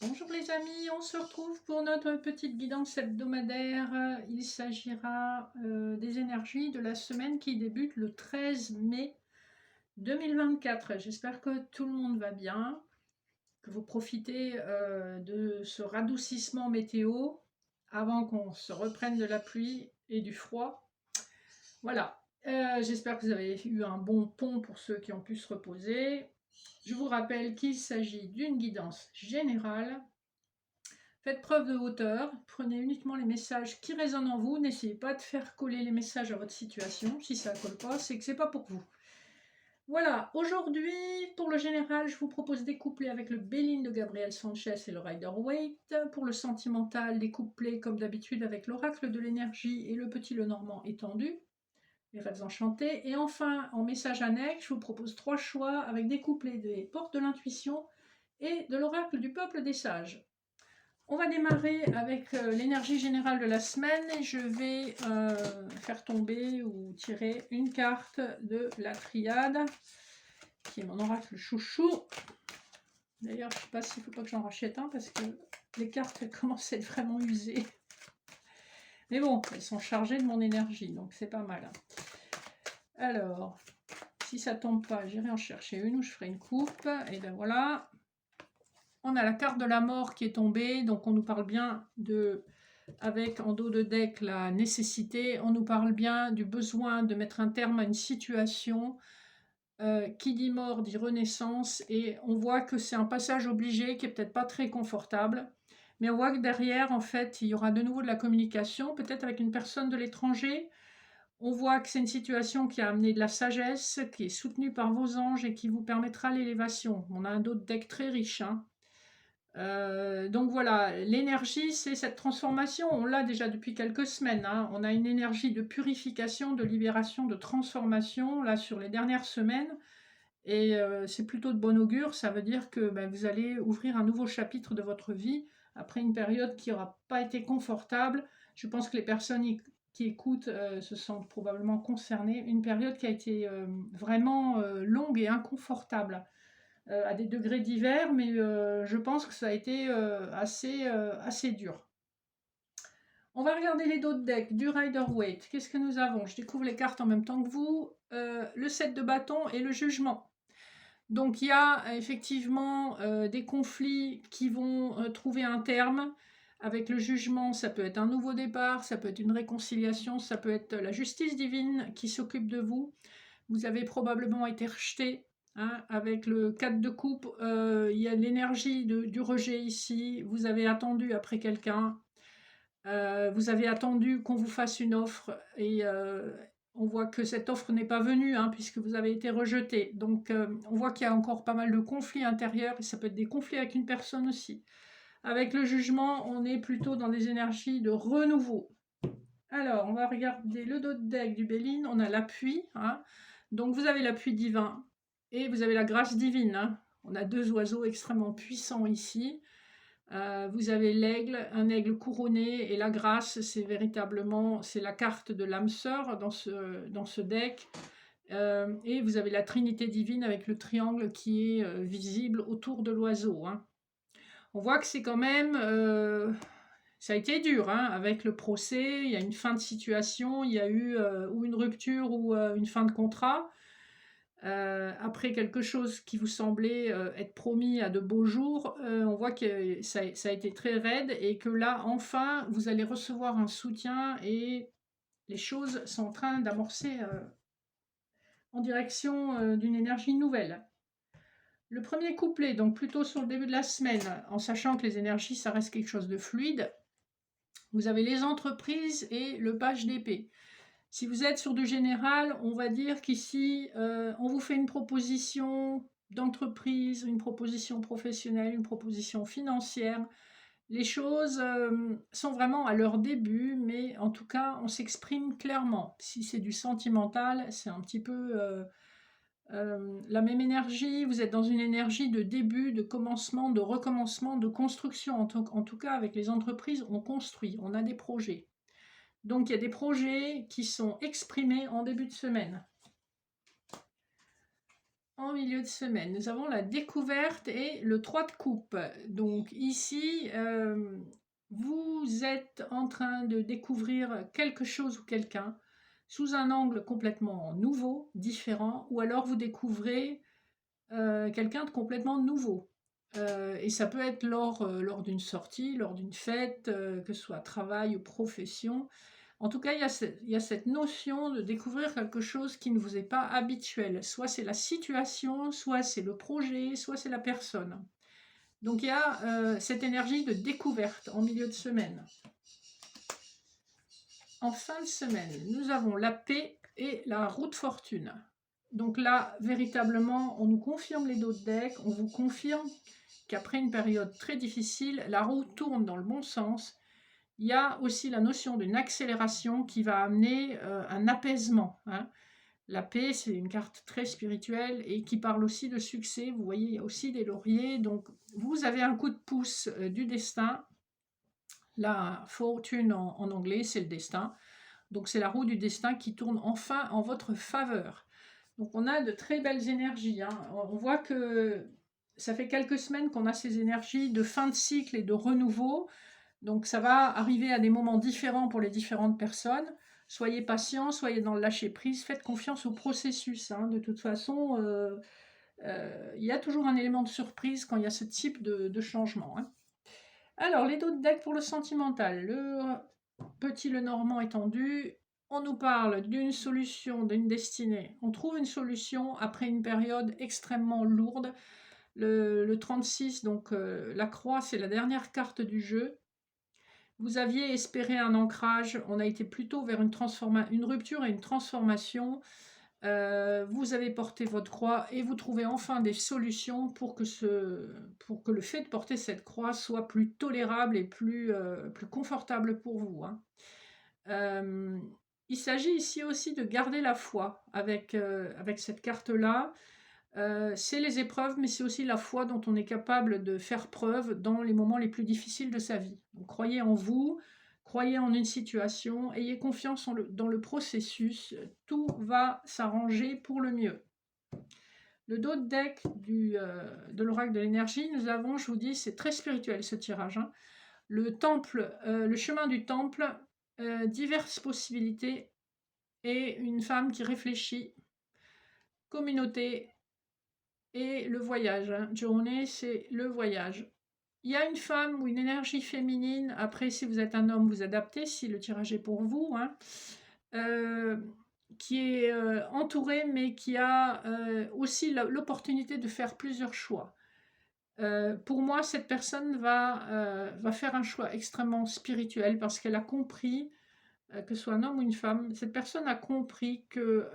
Bonjour les amis, on se retrouve pour notre petite guidance hebdomadaire. Il s'agira des énergies de la semaine qui débute le 13 mai 2024. J'espère que tout le monde va bien, que vous profitez de ce radoucissement météo avant qu'on se reprenne de la pluie et du froid. Voilà. J'espère que vous avez eu un bon pont pour ceux qui ont pu se reposer. Je vous rappelle qu'il s'agit d'une guidance générale. Faites preuve de hauteur, prenez uniquement les messages qui résonnent en vous, n'essayez pas de faire coller les messages à votre situation. Si ça ne colle pas, c'est que c'est pas pour vous. Voilà, aujourd'hui, pour le général, je vous propose des couplets avec le Béline de Gabriel Sanchez et le Rider-Waite. Pour le sentimental, des couplets comme d'habitude avec l'oracle de l'énergie et le petit Lenormand étendu, les rêves enchantés. Et enfin, en message annexe, je vous propose 3 choix avec des couplets des portes de l'intuition et de l'oracle du peuple des sages. On va démarrer avec l'énergie générale de la semaine et je vais faire tomber ou tirer une carte de la triade, qui est mon oracle chouchou. D'ailleurs, je ne sais pas s'il ne faut pas que j'en rachète un parce que les cartes commencent à être vraiment usées. Mais bon, elles sont chargées de mon énergie, donc c'est pas mal. Alors, si ça tombe pas, j'irai en chercher une ou je ferai une coupe. Et ben voilà. On a la carte de la mort qui est tombée, donc on nous parle bien de, avec en dos de deck la nécessité, on nous parle bien du besoin de mettre un terme à une situation. Qui dit mort dit renaissance, et on voit que c'est un passage obligé qui est peut-être pas très confortable, mais on voit que derrière, en fait, il y aura de nouveau de la communication, peut-être avec une personne de l'étranger. On voit que c'est une situation qui a amené de la sagesse, qui est soutenue par vos anges et qui vous permettra l'élévation. On a un dos de deck très riche, hein. Donc voilà, l'énergie, c'est cette transformation. On l'a déjà depuis quelques semaines, hein. On a une énergie de purification, de libération, de transformation, là, sur les dernières semaines. Et c'est plutôt de bon augure. Ça veut dire que vous allez ouvrir un nouveau chapitre de votre vie après une période qui n'aura pas été confortable. Je pense que les personnes qui écoutent se sentent probablement concernées. Une période qui a été vraiment longue et inconfortable à des degrés divers, mais je pense que ça a été assez dur. On va regarder les dos de deck du Rider-Waite. Qu'est-ce que nous avons? Je découvre les cartes en même temps que vous. Le 7 de bâton et le jugement. Donc il y a effectivement des conflits qui vont trouver un terme. Avec le jugement, ça peut être un nouveau départ, ça peut être une réconciliation, ça peut être la justice divine qui s'occupe de vous. Vous avez probablement été rejeté, hein, avec le 4 de coupe. Il y a l'énergie du rejet ici. Vous avez attendu après quelqu'un. Vous avez attendu qu'on vous fasse une offre et on voit que cette offre n'est pas venue, hein, puisque vous avez été rejeté. Donc on voit qu'il y a encore pas mal de conflits intérieurs et ça peut être des conflits avec une personne aussi. Avec le jugement, on est plutôt dans des énergies de renouveau. Alors, on va regarder le dos de deck du Béline. On a l'appui, hein. Donc vous avez l'appui divin et vous avez la grâce divine, hein. On a deux oiseaux extrêmement puissants ici. Vous avez l'aigle, un aigle couronné, et la grâce, c'est véritablement, c'est la carte de l'âme sœur dans ce deck. Et vous avez la Trinité divine avec le triangle qui est visible autour de l'oiseau, hein. On voit que c'est quand même, ça a été dur, hein, avec le procès, il y a une fin de situation, il y a eu ou une rupture ou une fin de contrat. Après quelque chose qui vous semblait être promis à de beaux jours, on voit que ça a été très raide et que là, enfin, vous allez recevoir un soutien et les choses sont en train d'amorcer en direction d'une énergie nouvelle. Le premier couplet, donc plutôt sur le début de la semaine, en sachant que les énergies, ça reste quelque chose de fluide, vous avez les entreprises et le page d'épée. Si vous êtes sur du général, on va dire qu'ici, on vous fait une proposition d'entreprise, une proposition professionnelle, une proposition financière. Les choses sont vraiment à leur début, mais en tout cas, on s'exprime clairement. Si c'est du sentimental, c'est un petit peu la même énergie. Vous êtes dans une énergie de début, de commencement, de recommencement, de construction. En tout cas, avec les entreprises, on construit, on a des projets. Donc, il y a des projets qui sont exprimés en début de semaine. En milieu de semaine, nous avons la découverte et le 3 de coupe. Donc ici, vous êtes en train de découvrir quelque chose ou quelqu'un sous un angle complètement nouveau, différent, ou alors vous découvrez quelqu'un de complètement nouveau. Et ça peut être lors d'une sortie, lors d'une fête, que ce soit travail ou profession. En tout cas, il y a cette notion de découvrir quelque chose qui ne vous est pas habituel. Soit c'est la situation, soit c'est le projet, soit c'est la personne. Donc il y a cette énergie de découverte en milieu de semaine. En fin de semaine, nous avons la paix et la roue de fortune. Donc là, véritablement, on nous confirme les dos de deck, on vous confirme qu'après une période très difficile, la roue tourne dans le bon sens. Il y a aussi la notion d'une accélération qui va amener un apaisement, hein. La paix, c'est une carte très spirituelle et qui parle aussi de succès. Vous voyez, il y a aussi des lauriers. Donc, vous avez un coup de pouce du destin. La fortune en anglais, c'est le destin. Donc, c'est la roue du destin qui tourne enfin en votre faveur. Donc, on a de très belles énergies, hein. On voit que ça fait quelques semaines qu'on a ces énergies de fin de cycle et de renouveau. Donc ça va arriver à des moments différents pour les différentes personnes. Soyez patient, soyez dans le lâcher-prise, faites confiance au processus, hein. De toute façon, il y a toujours un élément de surprise quand il y a ce type de changement, hein. Alors, les dos de deck pour le sentimental. Le petit Lenormand étendu, on nous parle d'une solution, d'une destinée. On trouve une solution après une période extrêmement lourde. Le 36, donc la croix, c'est la dernière carte du jeu. Vous aviez espéré un ancrage, on a été plutôt vers une rupture et une transformation. Vous avez porté votre croix et vous trouvez enfin des solutions pour que le fait de porter cette croix soit plus tolérable et plus confortable pour vous, hein. Euh, il s'agit ici aussi de garder la foi avec cette carte-là. C'est les épreuves, mais c'est aussi la foi dont on est capable de faire preuve dans les moments les plus difficiles de sa vie. Donc, croyez en vous, croyez en une situation, ayez confiance dans le processus, tout va s'arranger pour le mieux. Le dos de deck de l'oracle de l'énergie, nous avons, je vous dis, c'est très spirituel ce tirage, hein. Le temple, le chemin du temple, diverses possibilités et une femme qui réfléchit, communauté, et le voyage, hein. Journée, c'est le voyage. Il y a une femme ou une énergie féminine, après si vous êtes un homme, vous adaptez, si le tirage est pour vous, hein, qui est entourée, mais qui a aussi l'opportunité de faire plusieurs choix. Pour moi, cette personne va faire un choix extrêmement spirituel parce qu'elle a compris que ce soit un homme ou une femme, cette personne a compris que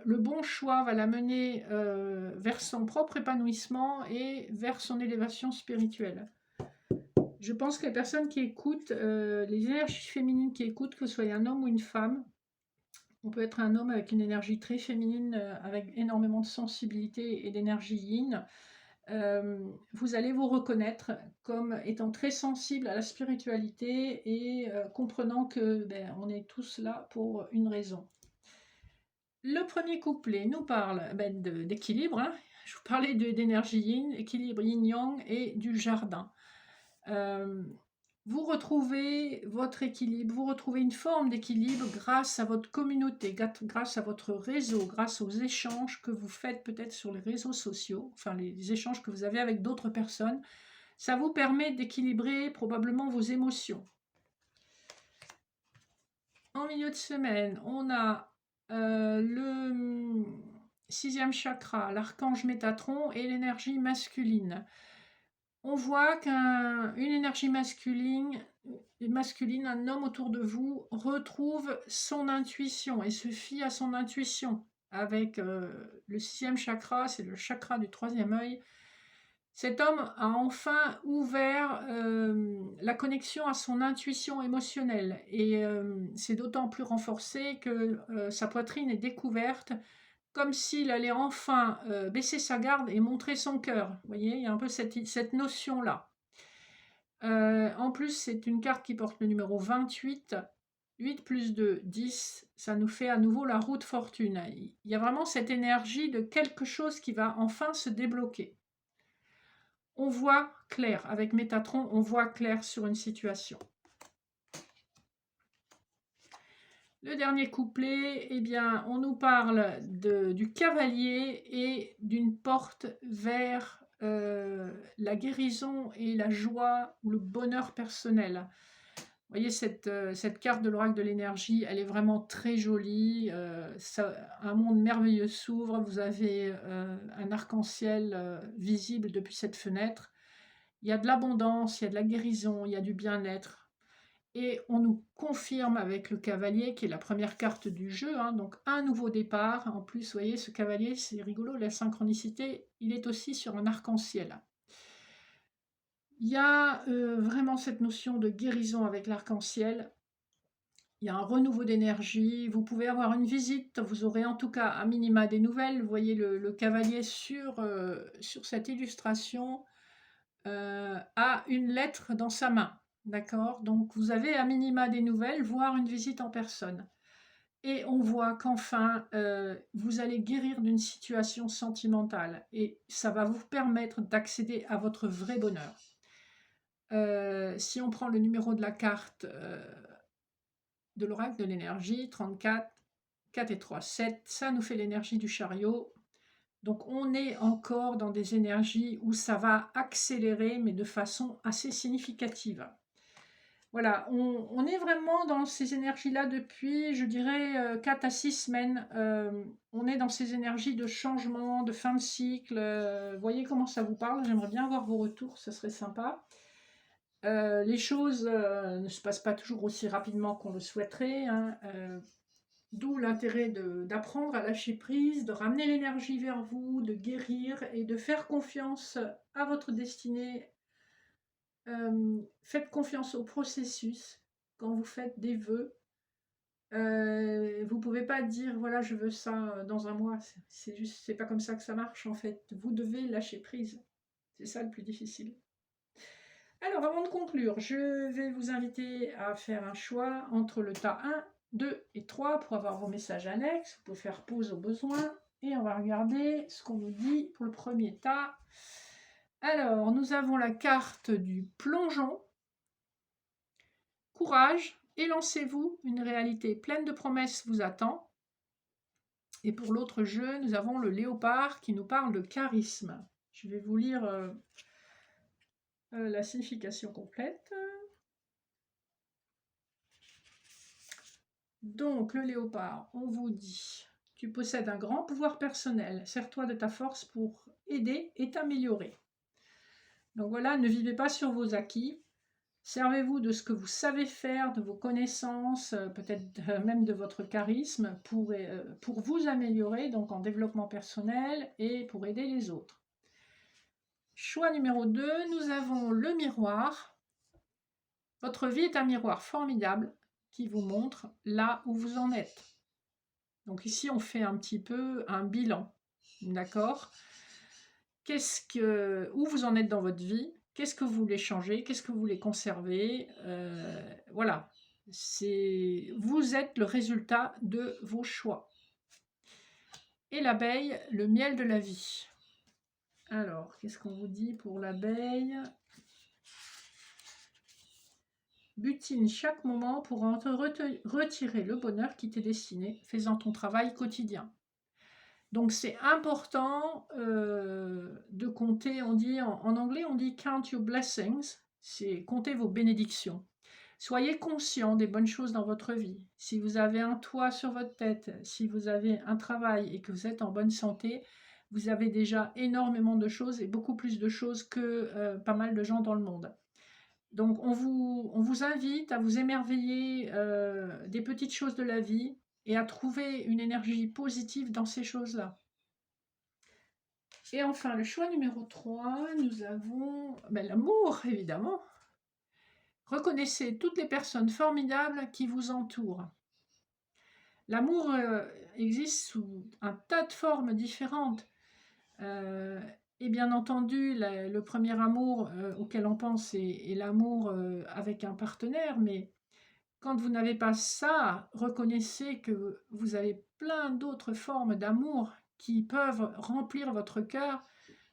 le bon choix va la mener vers son propre épanouissement et vers son élévation spirituelle. Je pense que les personnes qui écoutent, les énergies féminines qui écoutent, que ce soit un homme ou une femme, on peut être un homme avec une énergie très féminine, avec énormément de sensibilité et d'énergie yin. Vous allez vous reconnaître comme étant très sensible à la spiritualité et comprenant que on est tous là pour une raison. Le premier couplet nous parle d'équilibre, hein. Je vous parlais d'énergie yin, équilibre yin-yang et du jardin. Vous retrouvez votre équilibre, vous retrouvez une forme d'équilibre grâce à votre communauté, grâce à votre réseau, grâce aux échanges que vous faites peut-être sur les réseaux sociaux, enfin les échanges que vous avez avec d'autres personnes. Ça vous permet d'équilibrer probablement vos émotions. En milieu de semaine, on a le 6e chakra, l'archange Métatron et l'énergie masculine. On voit qu'une énergie masculine, un homme autour de vous, retrouve son intuition et se fie à son intuition. Avec le 6e chakra, c'est le chakra du 3e œil. Cet homme a enfin ouvert la connexion à son intuition émotionnelle. Et c'est d'autant plus renforcé que sa poitrine est découverte, comme s'il allait enfin baisser sa garde et montrer son cœur. Vous voyez, il y a un peu cette notion-là. En plus, c'est une carte qui porte le numéro 28. 8 plus 2, 10, ça nous fait à nouveau la roue de fortune. Il y a vraiment cette énergie de quelque chose qui va enfin se débloquer. On voit clair, avec Métatron, on voit clair sur une situation. Le dernier couplet, eh bien, on nous parle du cavalier et d'une porte vers la guérison et la joie ou le bonheur personnel. Vous voyez, cette carte de l'oracle de l'énergie, elle est vraiment très jolie. Un monde merveilleux s'ouvre. Vous avez un arc-en-ciel visible depuis cette fenêtre. Il y a de l'abondance, il y a de la guérison, il y a du bien-être. Et on nous confirme avec le cavalier, qui est la première carte du jeu, hein, donc un nouveau départ. En plus, vous voyez, ce cavalier, c'est rigolo, la synchronicité, il est aussi sur un arc-en-ciel. Il y a vraiment cette notion de guérison avec l'arc-en-ciel. Il y a un renouveau d'énergie. Vous pouvez avoir une visite, vous aurez en tout cas à minima des nouvelles. Vous voyez le cavalier sur cette illustration a une lettre dans sa main. D'accord? Donc vous avez à minima des nouvelles, voire une visite en personne. Et on voit qu'enfin, vous allez guérir d'une situation sentimentale. Et ça va vous permettre d'accéder à votre vrai bonheur. Si on prend le numéro de la carte de l'oracle de l'énergie, 34, 4 et 3, 7, ça nous fait l'énergie du chariot. Donc on est encore dans des énergies où ça va accélérer, mais de façon assez significative. Voilà, on est vraiment dans ces énergies-là depuis, je dirais, 4 à 6 semaines. On est dans ces énergies de changement, de fin de cycle. Voyez comment ça vous parle. J'aimerais bien avoir vos retours, ça serait sympa. Les choses ne se passent pas toujours aussi rapidement qu'on le souhaiterait, hein. D'où l'intérêt d'apprendre à lâcher prise, de ramener l'énergie vers vous, de guérir et de faire confiance à votre destinée. Faites confiance au processus quand vous faites des vœux. Vous ne pouvez pas dire voilà, je veux ça dans un mois. C'est pas comme ça que ça marche en fait. Vous devez lâcher prise. C'est ça le plus difficile. Alors, avant de conclure, je vais vous inviter à faire un choix entre le tas 1, 2 et 3 pour avoir vos messages annexes. Vous pouvez faire pause au besoin. Et on va regarder ce qu'on nous dit pour le premier tas. Alors, nous avons la carte du plongeon. Courage, élancez-vous, une réalité pleine de promesses vous attend. Et pour l'autre jeu, nous avons le léopard qui nous parle de charisme. Je vais vous lire la signification complète. Donc, le léopard, on vous dit, tu possèdes un grand pouvoir personnel, sers-toi de ta force pour aider et t'améliorer. Donc voilà, ne vivez pas sur vos acquis, servez-vous de ce que vous savez faire, de vos connaissances, peut-être même de votre charisme pour vous améliorer, donc en développement personnel et pour aider les autres. Choix numéro 2, nous avons le miroir. Votre vie est un miroir formidable qui vous montre là où vous en êtes. Donc ici, on fait un petit peu un bilan, d'accord? Où vous en êtes dans votre vie? Qu'est-ce que vous voulez changer? Qu'est-ce que vous voulez conserver? Voilà, vous êtes le résultat de vos choix. Et l'abeille, le miel de la vie. Alors, qu'est-ce qu'on vous dit pour l'abeille? Butine chaque moment pour en retirer le bonheur qui t'est destiné, faisant ton travail quotidien. Donc c'est important de compter, on dit en anglais, on dit count your blessings, c'est compter vos bénédictions. Soyez conscient des bonnes choses dans votre vie. Si vous avez un toit sur votre tête, si vous avez un travail et que vous êtes en bonne santé, vous avez déjà énormément de choses et beaucoup plus de choses que pas mal de gens dans le monde. Donc on vous invite à vous émerveiller des petites choses de la vie et à trouver une énergie positive dans ces choses-là. Et enfin, le choix numéro 3, nous avons l'amour, évidemment. Reconnaissez toutes les personnes formidables qui vous entourent. L'amour existe sous un tas de formes différentes. Et bien entendu, le premier amour auquel on pense est l'amour avec un partenaire, mais Quand vous n'avez pas ça, reconnaissez que vous avez plein d'autres formes d'amour qui peuvent remplir votre cœur.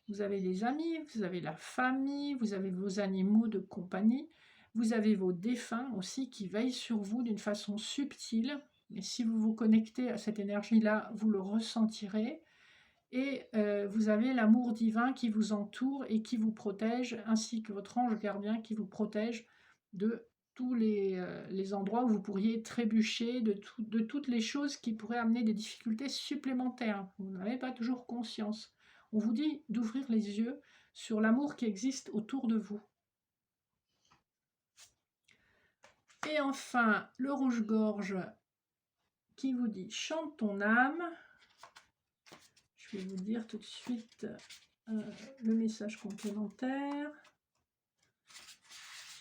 Vous avez des amis, vous avez la famille, vous avez vos animaux de compagnie, vous avez vos défunts aussi qui veillent sur vous d'une façon subtile. Et si vous vous connectez à cette énergie-là, vous le ressentirez. Et vous avez l'amour divin qui vous entoure et qui vous protège, ainsi que votre ange gardien qui vous protège de tous les endroits où vous pourriez trébucher, de toutes les choses qui pourraient amener des difficultés supplémentaires. Vous n'en avez pas toujours conscience. On vous dit d'ouvrir les yeux sur l'amour qui existe autour de vous. Et enfin, le rouge-gorge qui vous dit « Chante ton âme ». Je vais vous dire tout de suite le message complémentaire.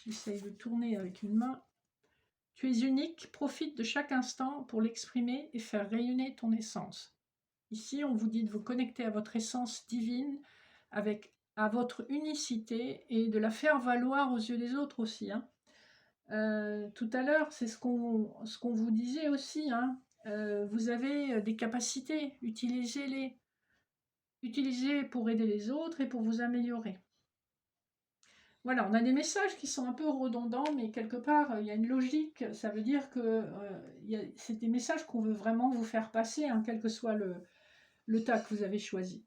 J'essaye de tourner avec une main. Tu es unique, profite de chaque instant pour l'exprimer et faire rayonner ton essence. Ici, on vous dit de vous connecter à votre essence divine, à votre unicité et de la faire valoir aux yeux des autres aussi. Hein. Tout à l'heure, c'est ce qu'on vous disait aussi. Hein. Vous avez des capacités, utilisez-les. Utilisez pour aider les autres et pour vous améliorer. Voilà, on a des messages qui sont un peu redondants, mais quelque part, il y a une logique. Ça veut dire que c'est des messages qu'on veut vraiment vous faire passer, hein, quel que soit le tas que vous avez choisi.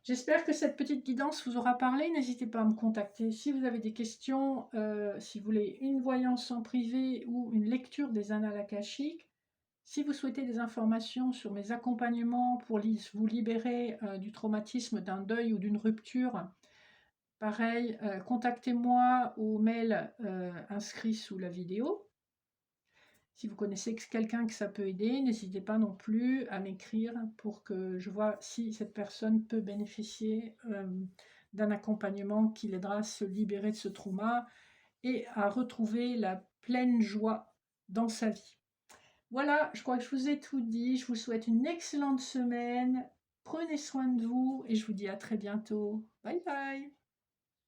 J'espère que cette petite guidance vous aura parlé. N'hésitez pas à me contacter si vous avez des questions, si vous voulez une voyance en privé ou une lecture des annales akashiques. Si vous souhaitez des informations sur mes accompagnements pour vous libérer du traumatisme d'un deuil ou d'une rupture, pareil, contactez-moi au mail inscrit sous la vidéo. Si vous connaissez quelqu'un que ça peut aider, n'hésitez pas non plus à m'écrire pour que je vois si cette personne peut bénéficier d'un accompagnement qui l'aidera à se libérer de ce trauma et à retrouver la pleine joie dans sa vie. Voilà, je crois que je vous ai tout dit. Je vous souhaite une excellente semaine. Prenez soin de vous et je vous dis à très bientôt. Bye bye.